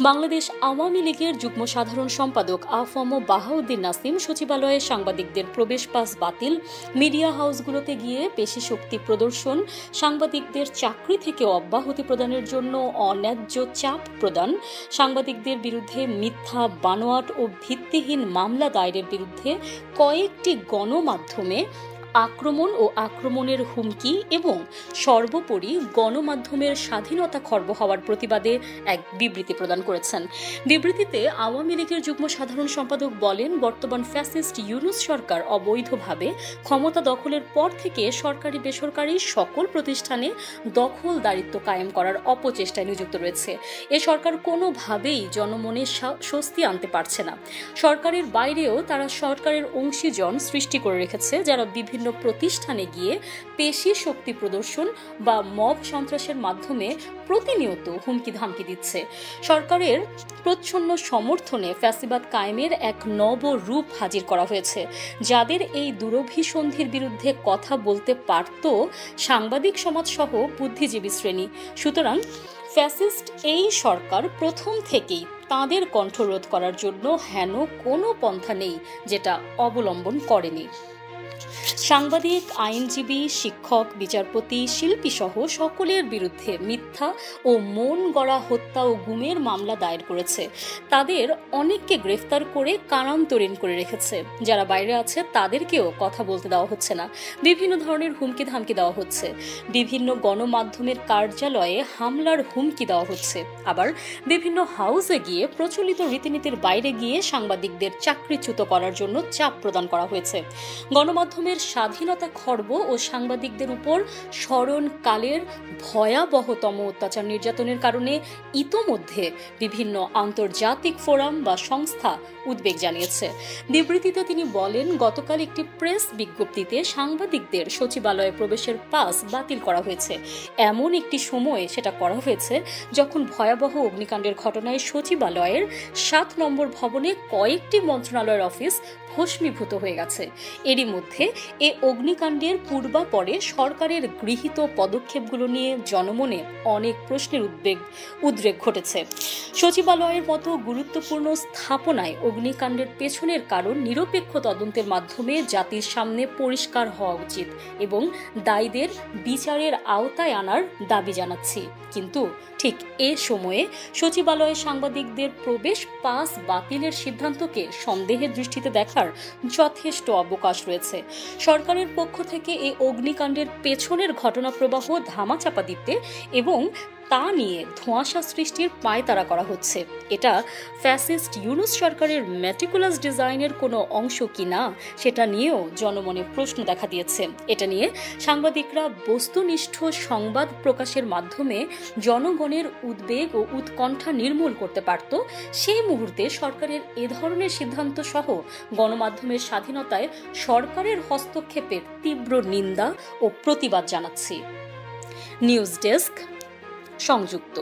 বাংলাদেশ আওয়ামী লীগের যুগ্ম সাধারণ সম্পাদক আফম বাহাউদ্দিন নাসিম সচিবালয়ে সাংবাদিকদের প্রবেশ পাস বাতিল, মিডিয়া হাউসগুলোতে গিয়ে পেশি শক্তি প্রদর্শন, সাংবাদিকদের চাকরি থেকে অব্যাহতি প্রদানের জন্য অন্যায্য চাপ প্রদান, সাংবাদিকদের বিরুদ্ধে মিথ্যা, বানোয়াট ও ভিত্তিহীন মামলা দায়েরের বিরুদ্ধে কয়েকটি গণমাধ্যমে আক্রমণ ও আক্রমণের হুমকি এবং সর্বোপরি গণমাধ্যমের স্বাধীনতা খর্ব হওয়ার প্রতিবাদে এক বিবৃতি প্রদান করেছেন। বিবৃতিতে আওয়ামী লীগের যুগ্ম সাধারণ সম্পাদক বলেন, বর্তমান ফ্যাসিস্ট ইউনূস সরকার অবৈধভাবে ক্ষমতা দখলের পর থেকে সরকারি বেসরকারি সকল প্রতিষ্ঠানে দখলদারিত্ব কায়েম করার অপচেষ্টায় নিযুক্ত রয়েছে। এ সরকার কোনোভাবেই জনমনে স্বস্তি আনতে পারছে না। সরকারের বাইরেও তারা সরকারের অংশীজন সৃষ্টি করে রেখেছে, যারা বিভিন্ন প্রতিষ্ঠানে গিয়ে পেশি শক্তি প্রদর্শন বা মব সন্ত্রাসের মাধ্যমে প্রতিনিয়ত হুমকি ধামকি দিচ্ছে। সরকারের প্রচ্ছন্ন সমর্থনে ফ্যাসিবাদ কায়েমের এক নব রূপ হাজির করা হয়েছে। যাদের এই দুরভিসন্ধির বিরুদ্ধে কথা বলতে পারত সাংবাদিক সমাজ সহ বুদ্ধিজীবী শ্রেণী। সুতরাং ফ্যাসিস্ট এই সরকার প্রথম থেকেই তাদের কণ্ঠরোধ করার জন্য হেন কোনো পন্থা নেই যেটা অবলম্বন করেনি। সাংবাদিক, আইনজীবী, শিক্ষক, বিচারপতি, শিল্পী সহ সকলের বিরুদ্ধে মিথ্যা ও মন গড়া হত্যা ও গুমের মামলা দায়ের করেছে। তাদের অনেককে গ্রেফতার করে কারান্তরীণ করে রেখেছে। যারা বাইরে আছে তাদেরকেও কথা বলতে দেওয়া হচ্ছে না। বিভিন্ন ধরনের হুমকি ধামকি দেওয়া হচ্ছে। বিভিন্ন গণমাধ্যমের কার্যালয়ে হামলার হুমকি দেওয়া হচ্ছে। আবার বিভিন্ন হাউসে গিয়ে প্রচলিত রীতিনীতির বাইরে গিয়ে সাংবাদিকদের চাকরিচ্যুত করার জন্য চাপ প্রদান করা হয়েছে। গণমাধ্যমের স্বাধীনতা খর্ব ও সাংবাদিকদের উপর স্মরণকালের ভয়াবহতম অত্যাচার নির্যাতনের কারণে ইতোমধ্যে বিভিন্ন আন্তর্জাতিক ফোরাম বা সংস্থা উদ্বেগ জানিয়েছে। বিবৃতিতে তিনি বলেন, গতকাল একটি প্রেস বিজ্ঞপ্তিতে সাংবাদিকদের সচিবালয়ে প্রবেশের পাস বাতিল করা হয়েছে। এমন একটি সময়ে সেটা করা হয়েছে যখন ভয়াবহ অগ্নিকাণ্ডের ঘটনায় সচিবালয়ের 7 নম্বর ভবনে কয়েকটি মন্ত্রণালয়ের অফিস ভস্মীভূত হয়ে গেছে। এরই মধ্যে এ অগ্নিকাণ্ডের পূর্বাপরে সরকারের গৃহীত পদক্ষেপগুলো নিয়ে জনমনে অনেক প্রশ্নের উদ্রেক ঘটেছে। সচিবালয়ের মতো গুরুত্বপূর্ণ স্থাপনায় অগ্নিকাণ্ডের পেছনের কারণ নিরপেক্ষ তদন্তের মাধ্যমে জাতির সামনে পরিষ্কার হওয়া উচিত এবং দায়ীদের বিচারের আওতায় আনার দাবি জানাচ্ছি। কিন্তু ঠিক এ সময়ে সচিবালয়ে সাংবাদিকদের প্রবেশ পাস বাতিলের সিদ্ধান্তকে সন্দেহের দৃষ্টিতে দেখার যথেষ্ট অবকাশ রয়েছে। সরকারের পক্ষ থেকে এই অগ্নিকাণ্ডের পেছনের ঘটনা প্রবাহ ধামাচাপা দিতে এবং তা নিয়ে ধোঁয়াশা সৃষ্টির পায়তারা করা হচ্ছে। এটা ফ্যাসিস্ট ইউনূস সরকারের ম্যাটিকুলাস ডিজাইনের কোনো অংশ কিনা সেটা নিয়েও জনমনে প্রশ্ন দেখা দিয়েছে। এটা নিয়ে সাংবাদিকরা বস্তুনিষ্ঠ সংবাদ প্রকাশের মাধ্যমে জনগণের উদ্বেগ ও উৎকণ্ঠা নির্মূল করতে পারত। সেই মুহূর্তে সরকারের এ ধরনের সিদ্ধান্ত সহ গণমাধ্যমের স্বাধীনতায় সরকারের হস্তক্ষেপের তীব্র নিন্দা ও প্রতিবাদ জানাচ্ছি। নিউজ ডেস্ক, সংযুক্ত।